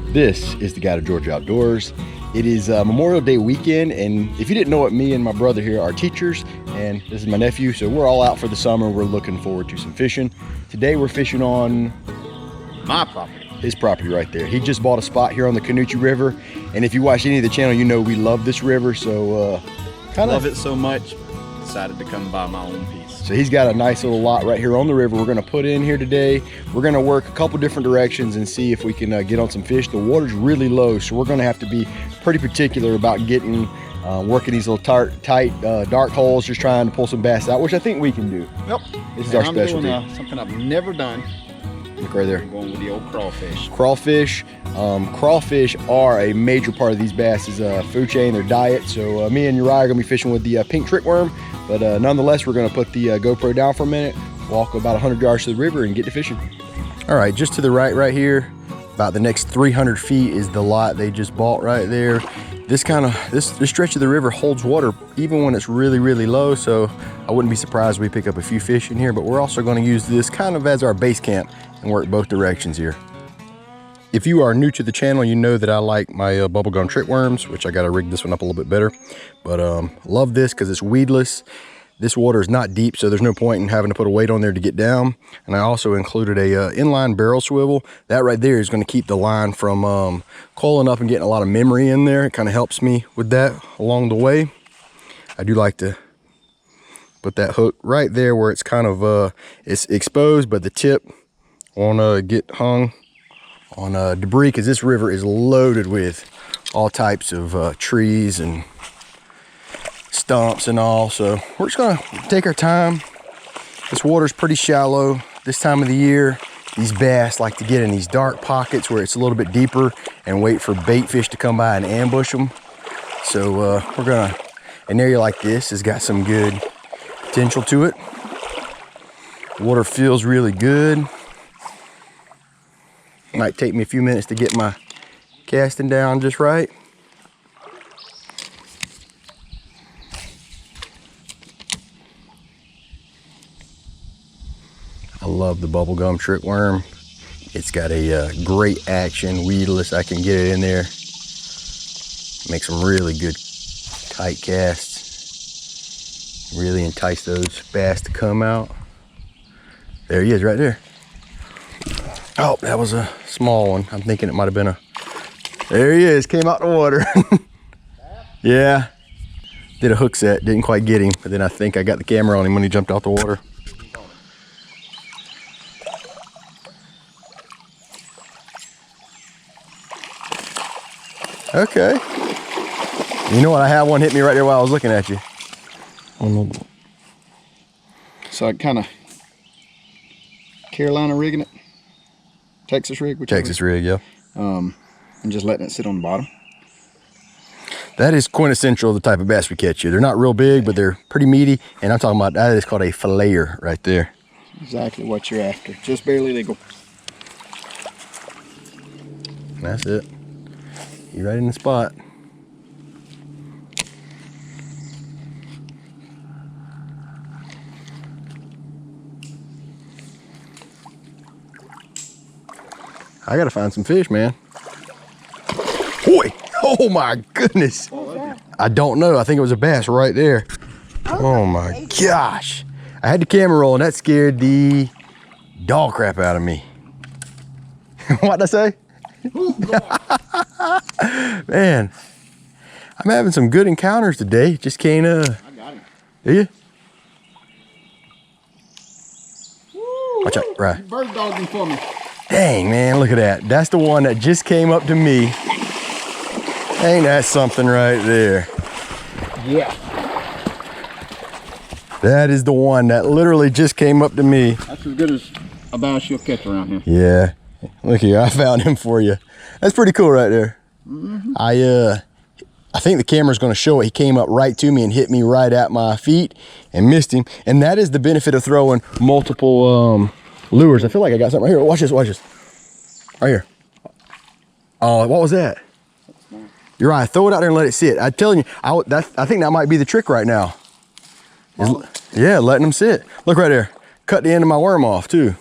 This is the Guide to Georgia Outdoors. It is Memorial Day weekend, and if you didn't know it, me and my brother here are teachers, and this is my nephew, so we're all out for the summer. We're looking forward to some fishing. Today we're fishing on my property. His property right there. He just bought a spot here on the Canoochee River, and if you watch any of the channel, you know we love this river, so love it so much, decided to come buy my own piece. So he's got a nice little lot right here on the river we're gonna put in here today. We're gonna work a couple different directions and see if we can get on some fish. The water's really low, so we're gonna have to be pretty particular about getting, working these little tight, dark holes, just trying to pull some bass out, which I think we can do. Yep. This is our specialty. Doing, something I've never done. Look right there. I'm going with the old crawfish. Crawfish. Crawfish are a major part of these bass' food chain, their diet. So me and Uriah are gonna be fishing with the pink trickworm, but nonetheless, we're gonna put the GoPro down for a minute, walk about 100 yards to the river and get to fishing. All right, just to the right here, about the next 300 feet is the lot they just bought right there. This stretch of the river holds water even when it's really, really low, so I wouldn't be surprised if we pick up a few fish in here, but we're also gonna use this kind of as our base camp and work both directions here. If you are new to the channel, you know that I like my bubblegum trick worms, which I gotta rig this one up a little bit better, but love this because it's weedless. This water is not deep, so there's no point in having to put a weight on there to get down. And I also included a inline barrel swivel. That right there is gonna keep the line from coiling up and getting a lot of memory in there. It kind of helps me with that along the way. I do like to put that hook right there where it's kind of, it's exposed, but the tip won't get hung on debris, because this river is loaded with all types of trees and stumps and all. So we're just gonna take our time. This water's pretty shallow this time of the year. These bass like to get in these dark pockets where it's a little bit deeper and wait for bait fish to come by and ambush them. So we're gonna, an area like this has got some good potential to it. Water feels really good. Might take me a few minutes to get my casting down just right. I love the bubblegum trick worm. It's got a great action, weedless. I can get it in there. Make some really good tight casts. Really entice those bass to come out. There he is right there. Oh, that was a small one. I'm thinking it might have been a, there he is, came out the water. Yeah, did a hook set, didn't quite get him, but then I think I got the camera on him when he jumped out the water. Okay. You know what, I had one hit me right there while I was looking at you. So I kind of Carolina rigging it. Texas rig, whichever. Texas rig, yeah. And just letting it sit on the bottom. That is quintessential the type of bass we catch here. They're not real big, but they're pretty meaty. And I'm talking about, that is called a filleter right there. Exactly what you're after. Just barely legal. That's it. You're right in the spot. I gotta find some fish, man. Boy, oh my goodness. I don't know, I think it was a bass right there. Oh my gosh. I had the camera rolling, that scared the dog crap out of me. What'd I say? Man, I'm having some good encounters today. Just can't, I got him. Do you? Watch out, right. Bird dogging for me. Dang, man, look at that. That's the one that just came up to me. Ain't that something right there? Yeah. That is the one that literally just came up to me. That's as good as a bass you'll catch around here. Yeah. Look here, I found him for you. That's pretty cool right there. Mm-hmm. I think the camera's gonna show it. He came up right to me and hit me right at my feet and missed him. And that is the benefit of throwing multiple lures. I feel like I got something right here. Watch this, watch this. Right here. Oh, what was that? You're right, throw it out there and let it sit. I'm telling you, I think that might be the trick right now. Yeah, letting them sit. Look right there. Cut the end of my worm off too.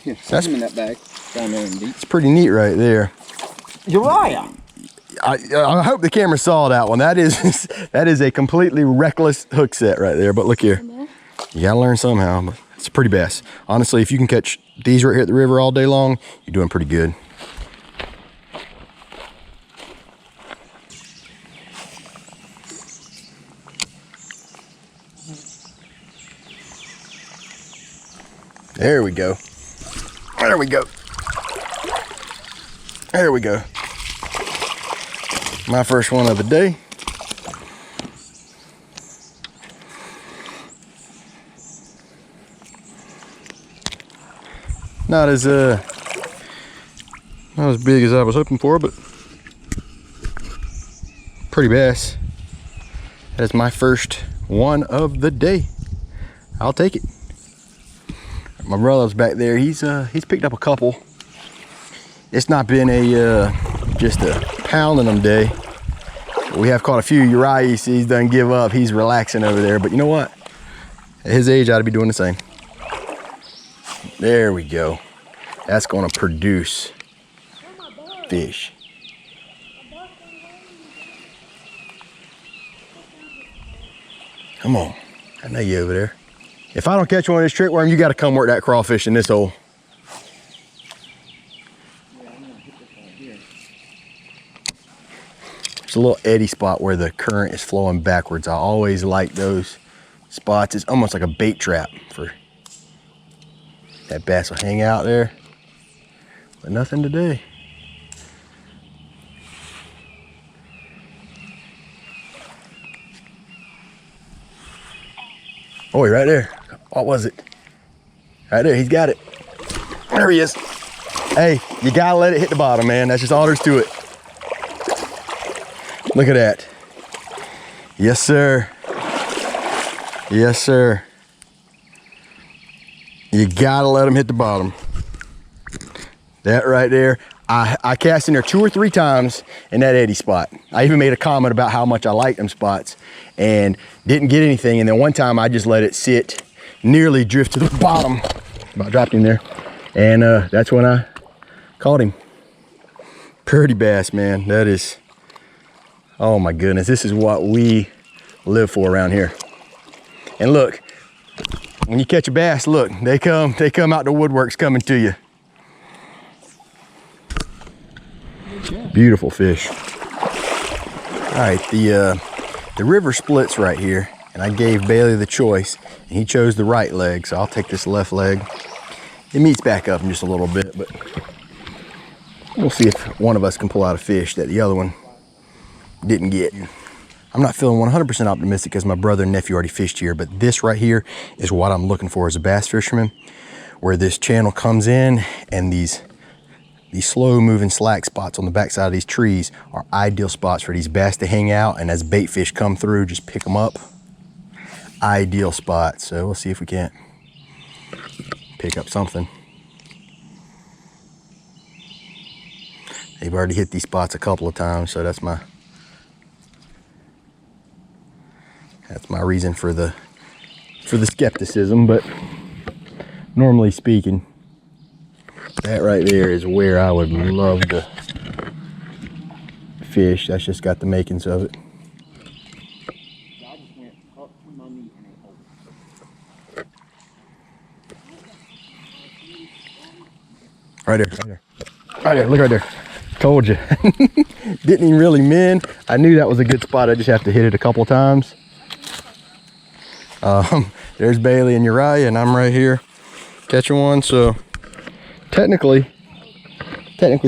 Here, that's in that bag. Down there in deep. It's pretty neat right there. Uriah. I hope the camera saw that one. That is a completely reckless hook set right there. But look here, you gotta learn somehow. But it's a pretty bass. Honestly, if you can catch these right here at the river all day long, you're doing pretty good. There we go. There we go. There we go. My first one of the day. Not as big as I was hoping for, but pretty bass. That is my first one of the day. I'll take it. My brother's back there. He's picked up a couple. It's not been a just a pounding them day. We have caught a few. Uriah, he's done give up. He's relaxing over there. But you know what? At his age, I ought to be doing the same. There we go. That's going to produce fish. Come on. I know you over there. If I don't catch one of this trick worm, you got to come work that crawfish in this hole. There's a little eddy spot where the current is flowing backwards. I always like those spots. It's almost like a bait trap for that bass will hang out there. But nothing today. Oh, right there. What was it? Right there, he's got it. There he is. Hey, you gotta let it hit the bottom, man. That's just all there's to it. Look at that. Yes, sir. Yes, sir. You gotta let them hit the bottom. That right there. I cast in there 2 or 3 times in that eddy spot. I even made a comment about how much I like them spots and didn't get anything. And then one time I just let it sit, nearly drift to the bottom. About dropped him there. And that's when I caught him. Pretty bass, man. That is, oh my goodness. This is what we live for around here. And look, when you catch a bass, look, they come out the woodworks coming to you. Beautiful fish. All right, the river splits right here, and I gave Bailey the choice, and he chose the right leg, so I'll take this left leg. It meets back up in just a little bit, but we'll see if one of us can pull out a fish that the other one didn't get. I'm not feeling 100% optimistic because my brother and nephew already fished here, but this right here is what I'm looking for as a bass fisherman, where this channel comes in and these slow moving slack spots on the backside of these trees are ideal spots for these bass to hang out, and as bait fish come through, just pick them up. Ideal spot. So we'll see if we can't pick up something. They've already hit these spots a couple of times, so that's my reason for the skepticism. But normally speaking, that right there is where I would love to fish. That's just got the makings of it. Right there, right there. Right there, look right there. Told you. Didn't even really mend. I knew that was a good spot. I just have to hit it a couple of times. There's Bailey and Uriah, and I'm right here catching one. So technically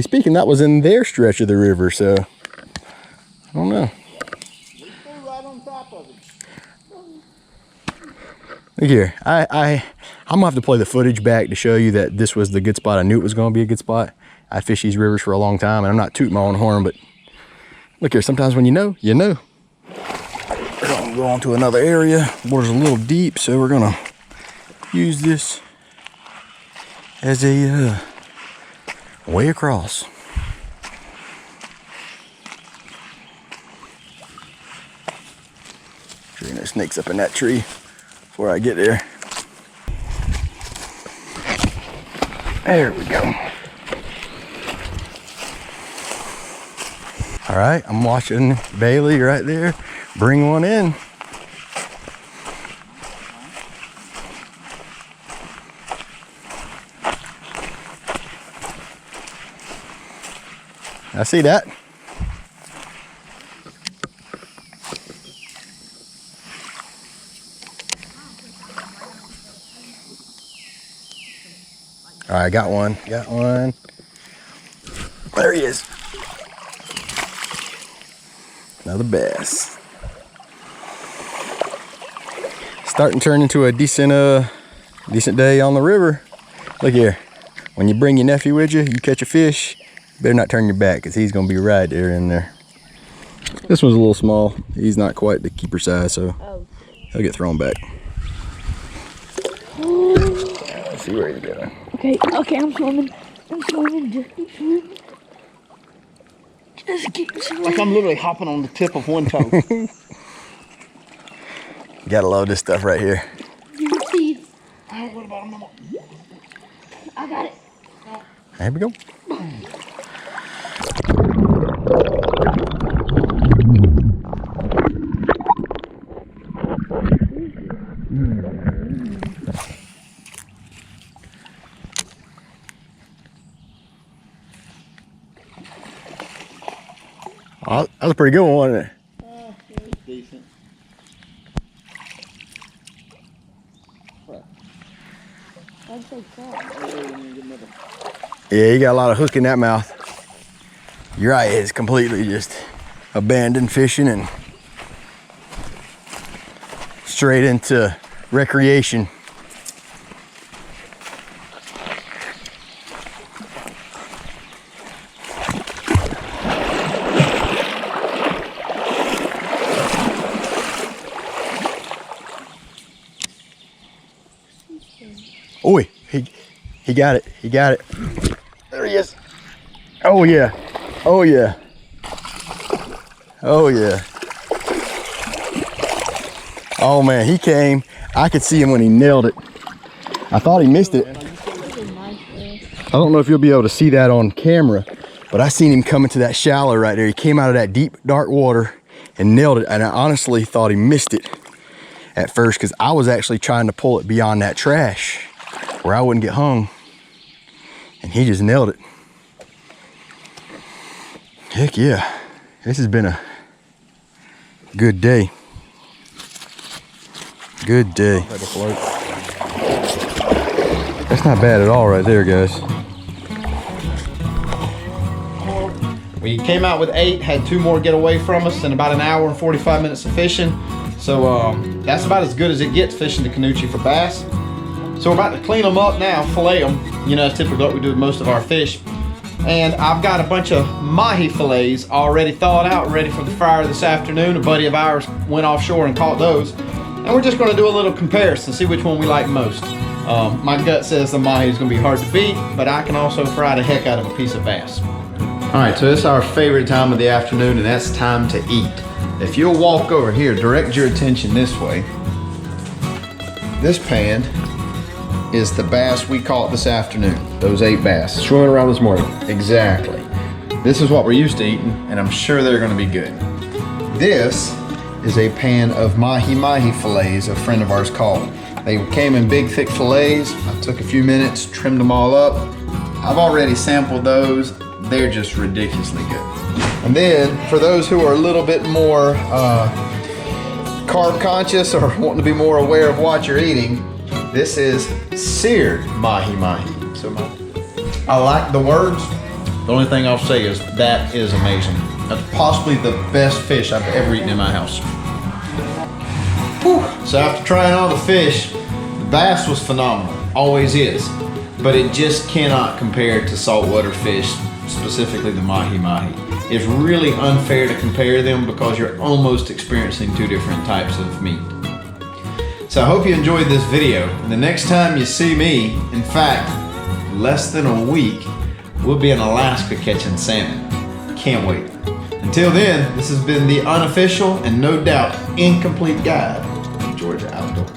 speaking, that was in their stretch of the river, so I don't know. Right on top of it. Look here, I'm gonna have to play the footage back to show you that this was the good spot. I knew it was gonna be a good spot. I fished these rivers for a long time, and I'm not tooting my own horn, but look here, sometimes when you know, you know. We're gonna go on to another area. The water's a little deep, so we're gonna use this as a way across. Sure, no snakes up in that tree before I get there. There we go. right, I'm watching Bailey right there bring one in. I see that. All right, got one. There he is. Another bass. Starting to turn into a decent day on the river. Look here. When you bring your nephew with you, you catch a fish, you better not turn your back because he's gonna be right there in there. This one's a little small. He's not quite the keeper size, so he'll get thrown back. Let's see where he's going. Okay, I'm swimming. Just keep swimming. Just keep swimming. Like I'm literally hopping on the tip of one toe. You gotta love this stuff right here. I got it. There we go. Oh, that was a pretty good one, wasn't it? Decent. Yeah, you got a lot of hook in that mouth. You're right, it's completely just abandoned fishing and straight into recreation. Oh, he got it. He got it. There he is. Oh yeah. Oh yeah. Oh yeah. Oh man, he came. I could see him when he nailed it. I thought he missed it. I don't know if you'll be able to see that on camera, but I seen him coming to that shallow right there. He came out of that deep, dark water and nailed it. And I honestly thought he missed it at first because I was actually trying to pull it beyond that trash where I wouldn't get hung. And he just nailed it. Heck yeah. This has been a good day. Good day. That's not bad at all right there, guys. We came out with 8, had 2 more get away from us in about an hour and 45 minutes of fishing. So that's about as good as it gets fishing the Canoochee for bass. So we're about to clean them up now, fillet them. You know, that's typically what we do with most of our fish. And I've got a bunch of mahi fillets already thawed out, ready for the fryer this afternoon. A buddy of ours went offshore and caught those. And we're just gonna do a little comparison, see which one we like most. My gut says the mahi is gonna be hard to beat, but I can also fry the heck out of a piece of bass. All right, so it's our favorite time of the afternoon, and that's time to eat. If you'll walk over here, direct your attention this way. This pan is the bass we caught this afternoon. Those 8 bass. Swimming around this morning. Exactly. This is what we're used to eating, and I'm sure they're gonna be good. This is a pan of mahi fillets a friend of ours caught. They came in big, thick fillets. I took a few minutes, trimmed them all up. I've already sampled those. They're just ridiculously good. And then, for those who are a little bit more carb conscious or wanting to be more aware of what you're eating, this is seared mahi. So I like the words. The only thing I'll say is that is amazing. That's possibly the best fish I've ever eaten in my house. Whew. So after trying all the fish, the bass was phenomenal, always is. But it just cannot compare to saltwater fish, specifically the mahi. It's really unfair to compare them because you're almost experiencing 2 different types of meat. So I hope you enjoyed this video. And the next time you see me, in fact, less than a week, we'll be in Alaska catching salmon. Can't wait. Until then, this has been the unofficial and no doubt incomplete guide to Georgia Outdoors.